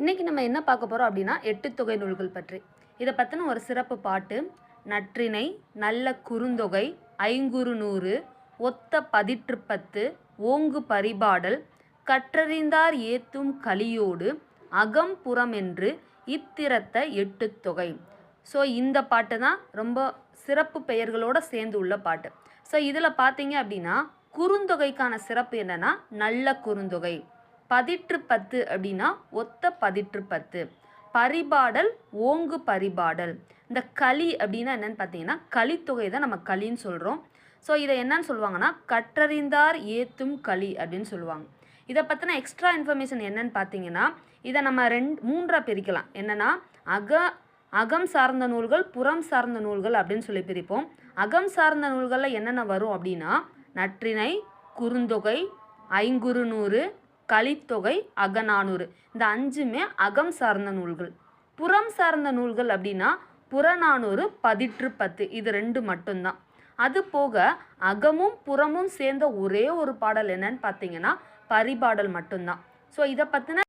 இன்றைக்கி நம்ம என்ன பார்க்க போகிறோம் அப்படின்னா எட்டுத்தொகை நூல்கள் பற்றி. இதை பற்றின ஒரு சிறப்பு பாட்டு. நற்றிணை, நல்ல குறுந்தொகை, ஐங்குறு நூறு, ஒத்த பதிற்றுப்பத்து, ஓங்கு பரிபாடல், கற்றறிந்தார் ஏத்தும் கலியோடு, அகம் புறம் என்று இத்திரத்த எட்டுத்தொகை. ஸோ இந்த பாட்டு தான் ரொம்ப சிறப்பு பெயர்களோடு சேர்ந்து உள்ள பாட்டு. ஸோ இதில் பார்த்தீங்க அப்படின்னா குறுந்தொகைக்கான சிறப்பு என்னென்னா நல்ல குறுந்தொகை, பதிற்றுப்பத்து அப்படின்னா ஒத்த பதிற்றுப்பத்து, பரிபாடல் ஓங்கு பரிபாடல். இந்த களி அப்படின்னா என்னென்னு பார்த்தீங்கன்னா களித்தொகை தான் நம்ம களின்னு சொல்கிறோம். ஸோ இதை என்னன்னு சொல்லுவாங்கன்னா கற்றறிந்தார் ஏத்தும் களி அப்படின்னு சொல்லுவாங்க. இதை பற்றின எக்ஸ்ட்ரா இன்ஃபர்மேஷன் என்னன்னு பார்த்தீங்கன்னா இதை நம்ம மூன்றாக பிரிக்கலாம். என்னென்னா அகம் சார்ந்த நூல்கள், புறம் சார்ந்த நூல்கள் அப்படின்னு சொல்லி பிரிப்போம். அகம் சார்ந்த நூல்களில் என்னென்ன வரும் அப்படின்னா நற்றிணை, குறுந்தொகை, ஐங்குறு நூறு, களித்தொகை, அகநானூறு. இந்த 5மே அகம் சார்ந்த நூல்கள். புறம் சார்ந்த நூல்கள் அப்படின்னா புறநானூறு, பதிற்றுப்பத்து, இது 2 மட்டும்தான். அது போக அகமும் புறமும் சேர்ந்த ஒரே ஒரு பாடல் என்னன்னு பார்த்தீங்கன்னா பரிபாடல் மட்டும்தான். ஸோ இதை பற்றின